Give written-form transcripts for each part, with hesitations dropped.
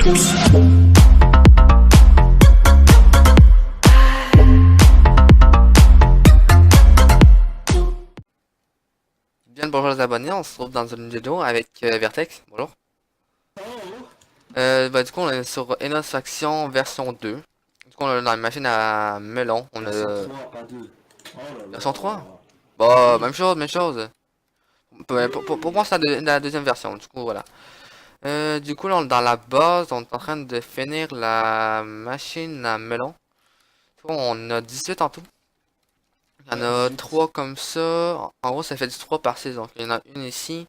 Bien le bonjour les abonnés, on se retrouve dans une vidéo avec Vertex, bonjour. Du coup on est sur Enos Faction version 2. Du coup on est dans la machine à melon, on a... Version 3? Bon, même chose, même chose. Pour moi c'est la deuxième version, du coup voilà. Du coup là on est dans la base, on est en train de finir la machine à melon. Du coup, on a 18 en tout. Il y en a 3 comme ça, en gros ça fait du 3 par saison. Il y en a une ici,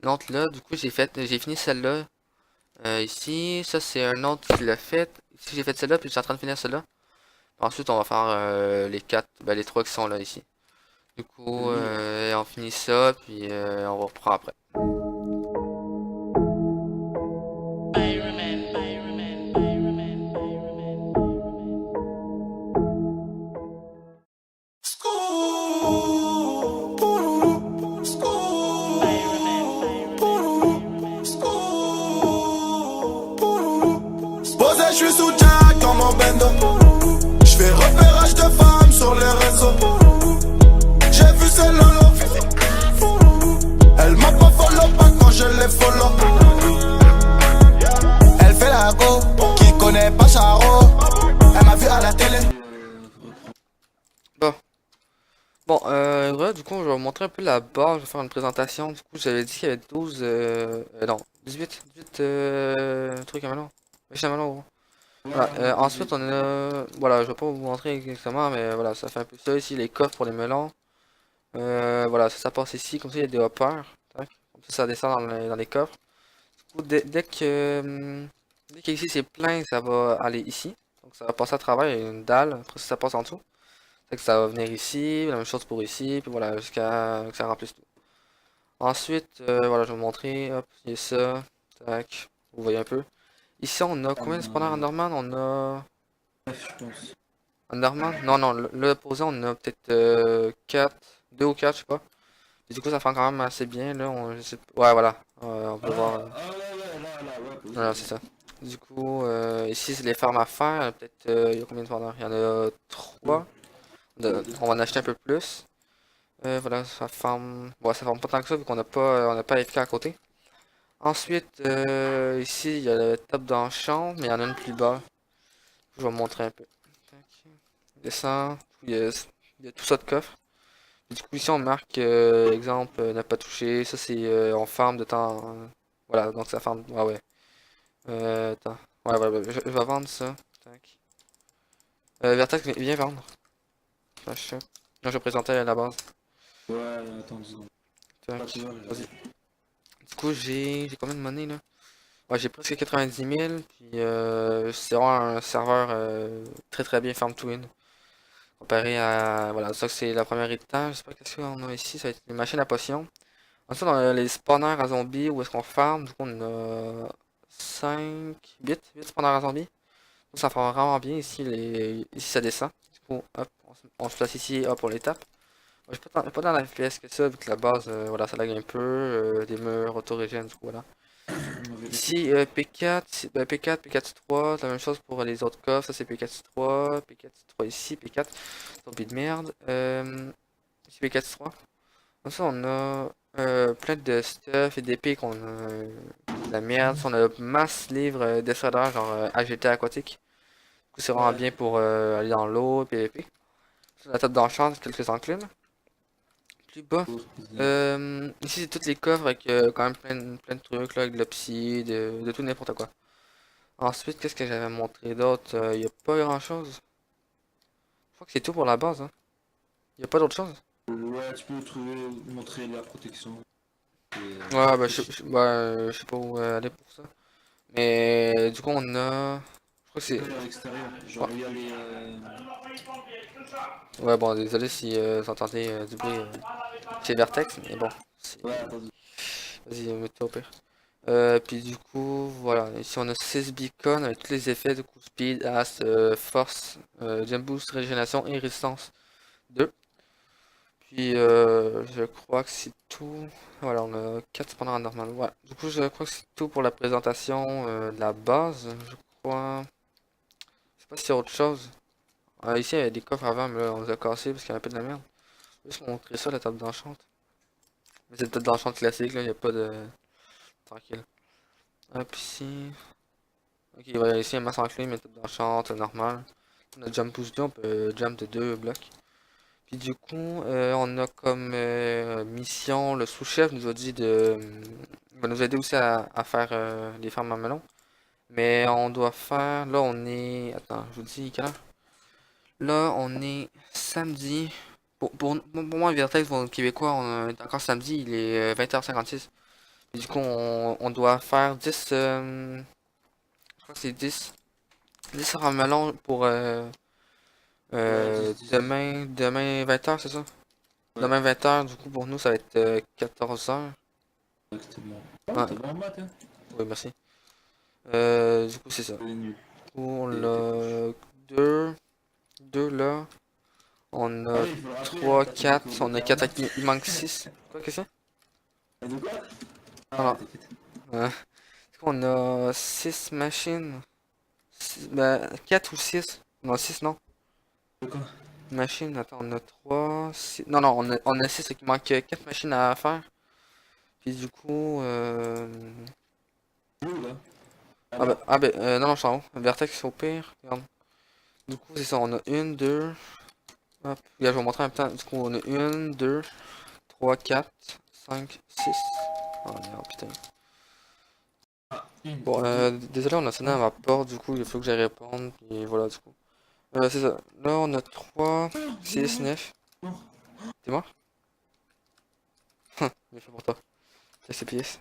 l'autre là, du coup j'ai fini celle-là. Ici, ça c'est un autre qui l'a fait. Ici j'ai fait celle-là, puis je suis en train de finir celle-là. Ensuite on va faire les 4, les 3 qui sont là ici. Du coup, on finit ça, puis on reprend après. Je suis sous Jack dans mon bendo. Je fais repérage de femmes sur les réseaux. J'ai vu ces lolo. Elle m'a pas follow pas quand je les follow. Elle fait la go, qui connaît pas Charo. Elle m'a vu à la télé. Voilà, du coup, je vais vous montrer un peu la base, je vais faire une présentation. Du coup, j'avais dit qu'il y avait 12, non, 18 trucs à melon. Machine à melon, gros. Voilà, ensuite, on a, voilà, je vais pas vous montrer exactement, mais voilà, ça fait un peu ça ici, les coffres pour les melons. Voilà, ça passe ici, comme ça, il y a des hoppers. Tac. Comme ça descend dans les coffres. Du coup, dès qu'ici c'est plein, ça va aller ici. Donc, ça va passer à travers, il y a une dalle, après ça passe en dessous. Fait que ça va venir ici, la même chose pour ici, puis voilà, jusqu'à que ça remplisse tout. Ensuite, voilà, je vais vous montrer, hop, il y a ça, tac, vous voyez un peu. Ici, on a combien de spawners en Norman? On a... Je pense. En Norman? Non, non, le posé, on a peut-être 4, 2 ou 4, je sais pas. Et du coup, ça fait quand même assez bien, là, je sais pas. Ouais, voilà, on peut voir. Ouais. Voilà, c'est ça. Du coup, ici, c'est les fermes à faire, peut-être, il y a combien de spawners? Il y en a 3. On va en acheter un peu plus. Voilà, ça forme... Bon, ça forme pas tant que ça vu qu'on n'a pas FK à côté. Ensuite, ici, il y a le top d'enchant, mais il y en a une plus bas. Je vais vous montrer un peu. Tac. Descend. Il y a tout ça de coffre. Du coup, ici, on marque, exemple, n'a pas touché. Ça, c'est on farm de temps... voilà, donc ça farm... Ah ouais. Attends. Ouais, je vais vendre ça. Tac. Vertex, viens vendre. Ah, je sais. Non, je vais présenter à la base. Ouais, attends 2 secondes. Tac. Vas-y. Du coup, j'ai combien de monnaie là? Ouais, j'ai presque 90 000. Puis c'est vraiment un serveur très bien farm to win. Comparé à. Voilà, ça c'est la première étage. Je sais pas qu'est-ce qu'on a ici. Ça va être les machines à potions. Ensuite, on a les spawners à zombies. Où est-ce qu'on farm? Du coup, on a 5, 8 spawners à zombies. Donc, ça fait vraiment bien ici. Ici, ça descend. Du coup, hop, on se place ici. Hop, on les tape. Moi, je suis pas dans la FPS que ça, vu que la base, voilà, ça lag un peu, des murs auto-régène, du coup, voilà. Ici, P4, P4, P4-3, la même chose pour les autres coffres, ça c'est P4-3, P4-3 ici, P4, zombie de merde, ici P4-3. Comme ça, on a plein de stuff et d'épées qu'on a de la merde, on a masse livres d'estradeurs, genre AGT aquatique. Du coup, c'est vraiment bien pour aller dans l'eau, PVP. Sur la table d'enchant, quelques enclumes. Plus bas. Ici c'est toutes les coffres avec quand même plein de trucs là, avec de l'opsie, de tout n'importe quoi. Ensuite, qu'est-ce que j'avais montré d'autre? Il n'y a pas grand chose. Je crois que c'est tout pour la base, hein. Il n'y a pas d'autre chose. Ouais, tu peux montrer la protection. Ouais, je sais pas où aller pour ça. Mais du coup, on a. Je crois que c'est. À l'extérieur, genre il y a les. Ouais, bon, désolé si vous entendez du bruit chez Vertex, mais bon. Ouais, attendez. Vas-y, mets-toi au pire. Puis du coup, voilà, ici on a 6 beacons avec tous les effets de coup speed, as, force, jump boost, régénération et résistance 2. Puis je crois que c'est tout. Voilà, on a 4 cependant en normal. Ouais. Du coup, je crois que c'est tout pour la présentation de la base. Je crois. Je sais pas s'il y a autre chose. Ici, il y a des coffres avant, mais là, on les a cassés parce qu'il y en a peu de la merde. Je vais juste montrer ça, la table d'enchante. Mais c'est la table d'enchante classique, là, il n'y a pas de. Tranquille. Hop, ici. Ok, voilà, ici, il y a masse enclée, mais table d'enchante normale. On a jump boost 2, on peut jump de 2 blocs. Puis du coup, on a comme mission, le sous-chef nous a dit de. Il va nous aider aussi à faire les fermes à melon. Mais on doit faire. Là, on est. Attends, je vous dis quelle heure? Là, on est samedi. Pour moi, Vertex, pour le Québécois, on est encore samedi, il est 20h56. Et du coup, on doit faire 10. Je crois que c'est 10 fermes à melon pour Ouais, 10. demain 20h, c'est ça? Ouais, Demain 20h, du coup, pour nous, ça va être 14h. ouais, c'était bon. Ah, Ouais, t'es bon en maths, hein? oui, merci. Du coup, c'est ça. Du Elle est nulle. coup, on T'es a poche. deux là. On Ah a oui, il faut le rappeler, hein, 3, t'as fait des 4. cours de On a 4 carmath. il manque 6. Quoi que c'est? Et de quoi? Non, Ah, non. t'inquiète. Du coup, on a 6 machines. Ben, 4 ou 6. Non, 6 non. De quoi? Machines, attends, on a 3, 6. Non, non, on a 6, il manque 4 machines à faire. Puis du coup, Où, là? Ah, ah là. ben, non, non, je suis en haut. Vertex au pire. Regarde. Du coup, c'est ça, on a une, deux. Hop, regarde, je vais vous montrer en même temps. Du coup, on a une, deux, 3, 4, 5, 6. Oh merde, putain. Ah, une, Bon, deux, désolé, on a sonné à ma porte, du coup, il faut que j'aille répondre. Puis voilà, du coup. C'est ça. Là, on a 3, non, 6, non, 9. non. T'es mort? Bien fait pour toi. C'est pièces.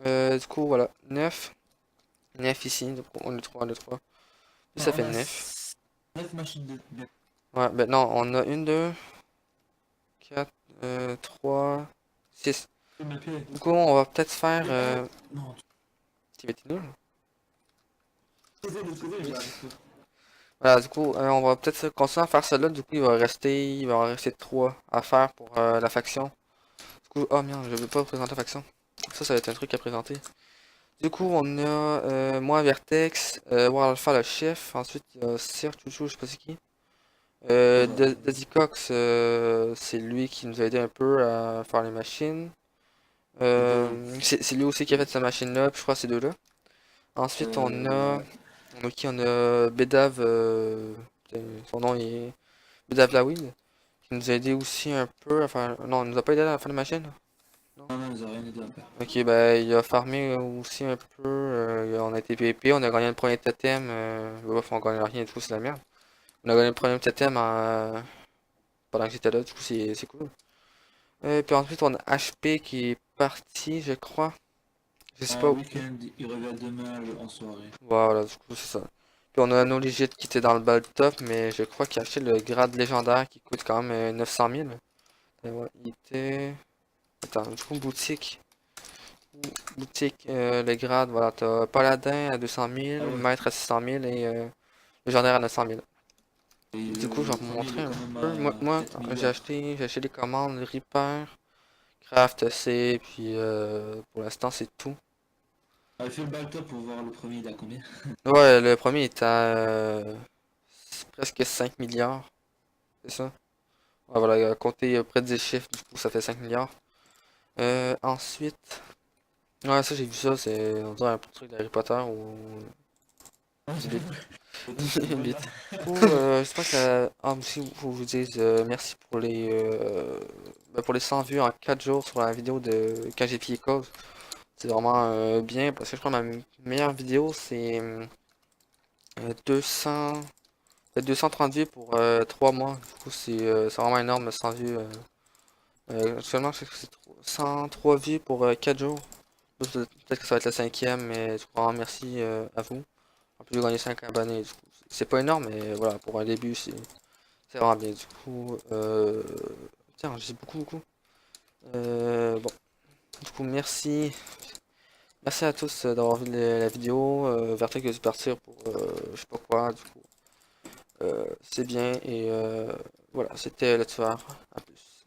Du coup, voilà. 9. 9 ici. Donc, on est 3, on est 3. Puis Non, ça on fait a 9. 9 machines de. Ouais, ben non, on a une, 2, 4, 3, 6. Mais pied. Du coup, on va peut-être faire. Non, Tu vas être nul. tu faisais de l'autre côté, j'y arrive pas. Voilà, du coup, on va peut-être continuer à faire cela. Du coup, il va en rester 3 à faire pour la faction. Du coup, oh merde, je vais pas présenter la faction. Ça va être un truc à présenter. Du coup, on a moi, Vertex, War Alpha, le chef. Ensuite, il y a Sir Chouchou, je sais pas c'est qui. Daddy Cox, c'est lui qui nous a aidé un peu à faire les machines. C'est lui aussi qui a fait cette machine-là, puis je crois ces deux-là. Ensuite, Ouais. on a qui? On a Bedav, putain, son nom est Bedav Lawid, qui nous a aidé aussi un peu à faire. Non, il nous a pas aidé à faire la machine. Non. Non, non, ils ont rien aidé à faire. Ok, ben il a farmé aussi un peu. On a été PvP, on a gagné le premier totem. Bref, on gagne rien du coup, c'est la merde. On a gagné le premier totem pendant que j'étais là, du coup, c'est cool. Puis ensuite, on a HP qui est parti, je crois. Je sais Un pas où. week-end, ils reviennent demain en soirée. Voilà, du coup, c'est ça. Puis on a No Legit qui était dans le bal top, mais je crois qu'il a acheté le grade légendaire qui coûte quand même 900 000. Et ouais, il était. Attends, du coup, boutique. Boutique, le grade, voilà, t'as Paladin à 200 000, Ah ouais. Maître à 600 000 et Légendaire à 900 000. Et Du coup, je vais vous premier, il montrer est un quand même peu. à Moi 4 000 j'ai balles. acheté les commandes Reaper, Craft C, puis pour l'instant, c'est tout. On fait le bal top pour voir le premier, il a combien? Ouais, le premier est à presque 5 milliards, c'est ça? Ouais, voilà, compter près des chiffres, du coup, ça fait 5 milliards. Ensuite, ouais, ça j'ai vu ça, c'est on dirait un peu de truc d'Harry Potter ou Ah, du j'ai bit. c'est pas Bit. grave. Du coup, j'espère que ça. Ah, aussi, faut que je vous dise merci pour les 100 vues en 4 jours sur la vidéo de quand j'ai pillé cause. C'est vraiment bien parce que je crois que ma meilleure vidéo c'est 200. 230 vues pour 3 mois. Du coup, c'est vraiment énorme, 100 vues. Actuellement, je sais que c'est 103 vues pour 4 jours. Peut-être que ça va être la cinquième, mais du coup, vraiment merci à vous. En plus, j'ai gagné 5 abonnés. Du coup, c'est pas énorme, mais voilà, pour un début, c'est vraiment bien. Du coup, tiens, j'ai beaucoup, beaucoup. Bon, du coup, merci. Merci à tous d'avoir vu la vidéo. Vertex a dû partir pour je sais pas quoi. Du coup, c'est bien. Et voilà, c'était le tueur. À plus.